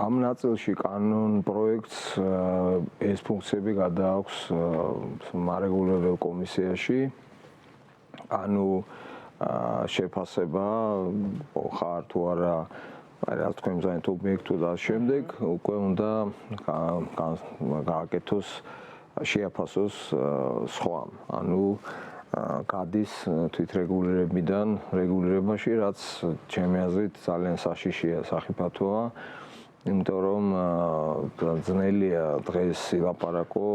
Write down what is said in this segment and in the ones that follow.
ამ ნაწილში კანონ პროექტს ეს ფუნქციები გადააქვს მარეგულირებელ კომისიაში. ანუ შეფასება ხარ თუ არა რა თქვენ ზაინთ ობიექტო და შემდეგ უკვე უნდა გააკეთოს შეაფასოს სხვა. ანუ გადის თვითრეგულირებიდან რეგულირებაში, რაც ჩემი აზრით ძალიან საშიშია სახიფათოა, იმიტომ რომ ძნელია დღეს ილაპარაკო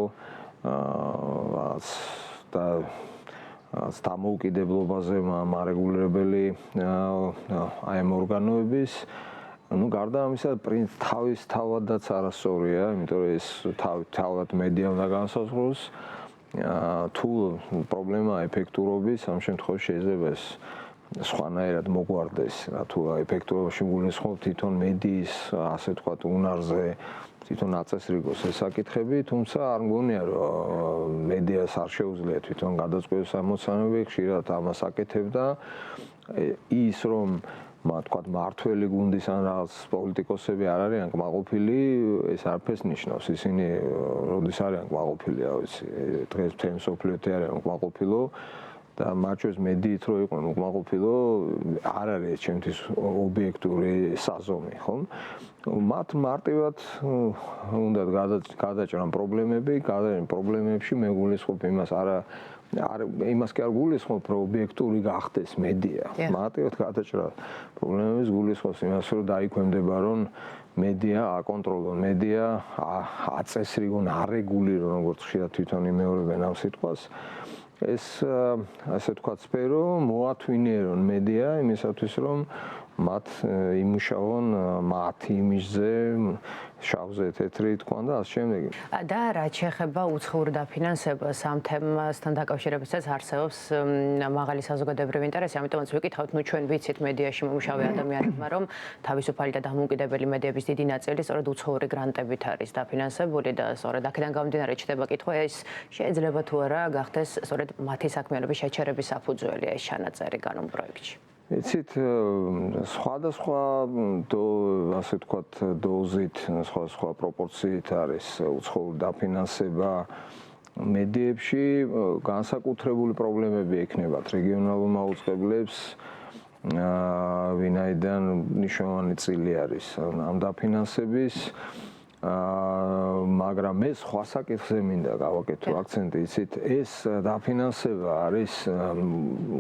და დამოუკიდებლობაზე მარეგულირებელი აი ამ ორგანოების გარდა ამისა თავადაც არასწორია, იმიტომ რომ ეს თავად მედია უნდა განსაზღვროს. თუ პრობლემაა ეფექტურობის, ამ შემთხვევაში შეიძლება ეს სხვანაირად მოგვარდეს, თუ ეფექტურობაში გულისხმობ თვითონ მედიის, ასე ვთქვათ, უნარზე, თვითონ აწესრიგოს ეს საკითხები, თუმცა არ მგონია, რომ მედიას არ შეუძლია თვითონ გადაწყვეტოს ამოცანები, ხშირად ამას აკეთებდა. ის რომ თქვათ მართველი გუნდის ან რაღაც პოლიტიკოსები არ არიან კმაყოფილი, ეს არაფერს ნიშნავს. ისინი როდის არიან კმაყოფილი, რა ვიცი, დღეს მთელი მსოფლიოთი არიან კმაყოფილო და მათ შორის მედიით რო იყვნენ უკმაყოფილო, არ არის ჩემთვის ობიექტური საზომი, ხო? მათ მარტივად უნდა გადაჭრან პრობლემები, პრობლემებში მე გულისხმობ იმას იმას კი არ გულისხმობ, რომ ობიექტური გახდეს მედია. მარტივად გადაჭრა პრობლემების გულისხმობს იმას, რომ დაიქვემდება, რომ მედია აკონტროლონ, მედია აწესრიგონ, არეგულირონ, როგორც ხშირად თვითონ იმეორებენ ამ სიტყვას. ეს ასე ვთქვათ სფერო მოათვინიერონ მედია იმისათვის, რომ მათ იმუშაონ მათ იმიჯზე, შავზე თეთრი თქვა და ასე შემდეგ. და რაც შეეხება უცხოურ დაფინანსებას ამ თემასთან დაკავშირებითაც არსებობს მაღალი საზოგადოებრივი ინტერესი, ამიტომაც ვიკითხავთ, ჩვენ ვიცით მედიაში მომუშავე ადამიანებმა, რომ თავისუფალი და დამოუკიდებელი მედიების დიდი ნაწილი სწორედ უცხოური გრანტებით არის დაფინანსებული და სწორედ აქედან გამომდინარე ჩნდება კითხვა, ეს შეიძლება თუ არა გახდეს სწორედ მათი საქმიანობის შეჩერების საფუძველი ეს ჩანაწერი კანონ პროექტში. იცით, სხვადასხვა ასე ვთქვათ დოზით, სხვადასხვა პროპორციით არის უცხოური დაფინანსება მედიებში, განსაკუთრებული პრობლემები ექნებათ რეგიონალურ მაუწყებლებს, ვინაიდან მნიშვნელოვანი წილი არის ამ დაფინანსების. მაგრამ მე სხვა საკითხზე მინდა გავაკეთო აქცენტი, იცით, ეს დაფინანსება არის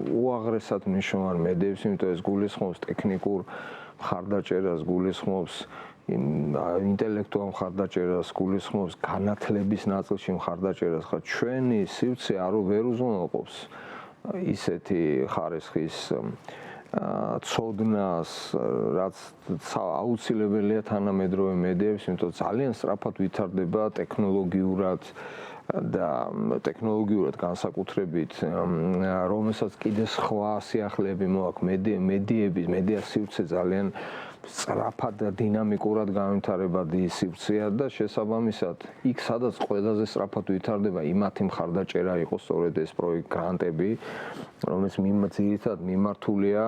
უაღრესად მნიშვნელოვანი მედიებს, იმიტომ ეს გულისხმობს ტექნიკურ მხარდაჭერას, გულისხმობს ინტელექტუალურ მხარდაჭერას, გულისხმობს განათლების ნაწილში მხარდაჭერას. ხა ჩვენი სივრცე ვერ უზრუნველყოფს ისეთი ხარისხის ცოდნას, რაც აუცილებელია თანამედროვე მედიებს, იმიტომ ძალიან სწრაფად ვითარდება ტექნოლოგიურად და ტექნოლოგიურად განსაკუთრებით, რომელსაც კიდე სხვა სიახლეები მოაქვს მედიების, მედიას სივრცე ძალიან სწრაფად და დინამიკურად განვითარებადი სივრცეა და შესაბამისად, იქ სადაც ყველაზე სწრაფად ვითარდება, იმათი მხარდაჭერა იყო სწორედ ეს პროექტ გრანტები, რომელიც ძირითადად მიმართულია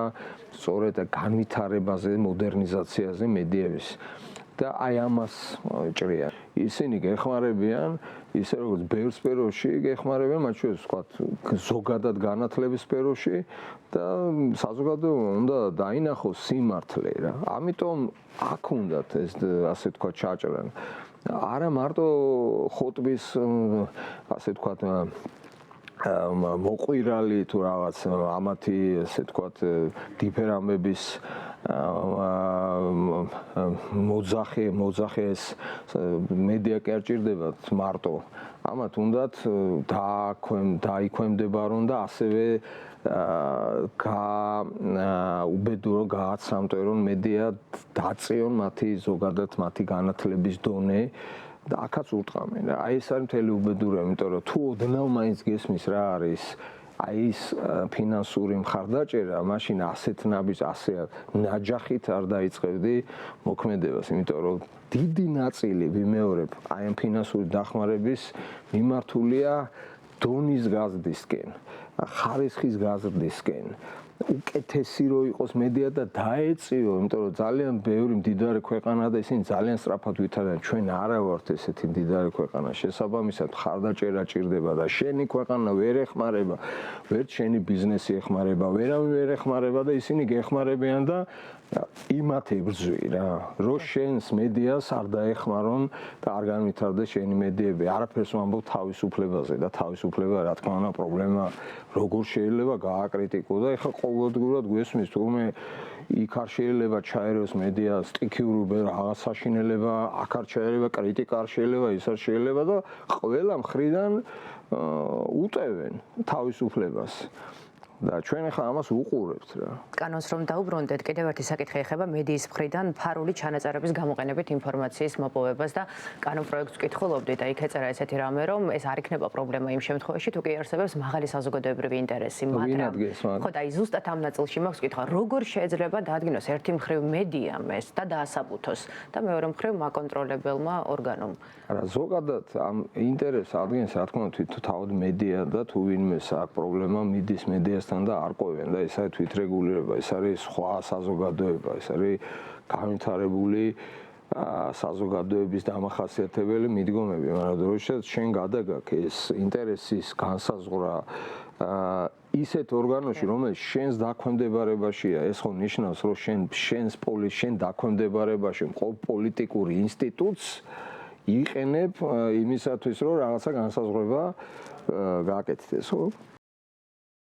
სწორედ განვითარებაზე, მოდერნიზაციაზე მედიების. და აი ამას ჭრიან. ისინი გეხმარებიან, ისე როგორც ბევრ სფეროში გეხმარებიან, მათ შორის ვთქვათ, ზოგადად განათლების სფეროში და საზოგადოებამ უნდა დაინახოს სიმართლე რა. ამიტომ აქ უნდათ ეს ასე ვთქვათ ჩაჭრან. არა მარტო ხოტბის ასე ვთქვათ მოყვირალი თუ რაღაც ამათი ასე ვთქვათ დიფერამების მოძახე ეს მედია კი არ ჭირდებათ მარტო. ამათ უნდათ დაიქვემდებარონ და ასევე უბედურო გააცამტვერონ მედია დაწიონ მათი ზოგადად მათი განათლების დონე და აქაც ურტყამენ. აი ეს არის მთელი უბედურება, იმიტომ რომ თუ ოდნავ მაინც გესმის რა არის აი ის ფინანსური მხარდაჭერა, მაშინ ასეთ ნაბიჯს ასე ნაჯახით არ დაიწყებდი მოქმედებას, იმიტომ რომ დიდი ნაწილი ვიმეორებ აი ამ ფინანსური დახმარების მიმართულია დონის გაზრდისკენ, ხარისხის გაზრდისკენ უკეთესი რო იყოს მედია და დაეწიო, იმიტომ რომ ძალიან ბევრი მდიდარი ქვეყანაა და ისინი ძალიან სწრაფად ვითარდებიან. ჩვენ არა ვართ ესეთი მდიდარი ქვეყანა. შესაბამისად, ხარდაჭერა ჭირდება და შენი ქვეყანა ვერ ეხმარება, ვერ შენი ბიზნესი ეხმარება, ვერავინ ვერ ეხმარება და ისინი გეხმარებიან და იმათ ებრძვი რა. რო შენს მედიას არ დაეხმარონ და არ განვითარდეს შენი მედიები. არაფერს ვამბობ თავისუფლებაზე და თავისუფლება რა თქმა უნდა პრობლემა როგორ შეიძლება გააკრიტიკო და ეხლა ყოველდღურად გვესმის თურმე იქ არ შეიძლება ჩაერევს მედია სტიქიურობა რაღაც საშინელება, აქ არ ჩაერევა კრიტიკა არ შეიძლება, ის არ შეიძლება და ყველა მხრიდან უტევენ თავისუფლებას. და ჩვენ ახლა ამას უყურებთ რა. კანონს რომ დაუბრუნდეთ, კიდევ ერთი საკითხი ეხება მედიის მხრიდან ფარული ჩანაწერების გამოყენებით ინფორმაციის მოპოვებას და კანონ პროექტს ვკითხულობდი და იქ ეწერა ესეთი რამე, რომ ეს არ იქნება პრობლემა იმ შემთხვევაში, თუ კი არსებობს მაღალი საზოგადოებრივი ინტერესი, მაგრამ ხო და ზუსტად ამ ნაწილში მაქვს კითხვა, როგორ შეიძლება დაადგინოს ერთი მხრივ მედიამ ეს და დაასაბუთოს და მეორე მხრივ მაკონტროლებელმა ორგანომ. არა, ზოგადად ამ ინტერესს ადგენს რა თქმა უნდა თავად მედია და თუ ვინმე აქვს პრობლემა მიდის მედიასთან და არ ყვევენ და ეს არის თვითრეგულირება, ეს არის სხვა საზოგადოება, ეს არის განვითარებული საზოგადოების დამახასიათებელი მიდგომები, მაგრამ დროშად შენ გადაგაქ ეს ინტერესის განსაზღვრა ისეთ ორგანოში, რომელიც შენს დაქვემდებარებაშია, ეს ხო ნიშნავს, რომ შენ დაქვემდებარებაში მყოფ პოლიტიკური ინსტიტუტს იყენებ იმისათვის, რომ რაღაცა განსაზღვრება გააკეთდეს, ხო?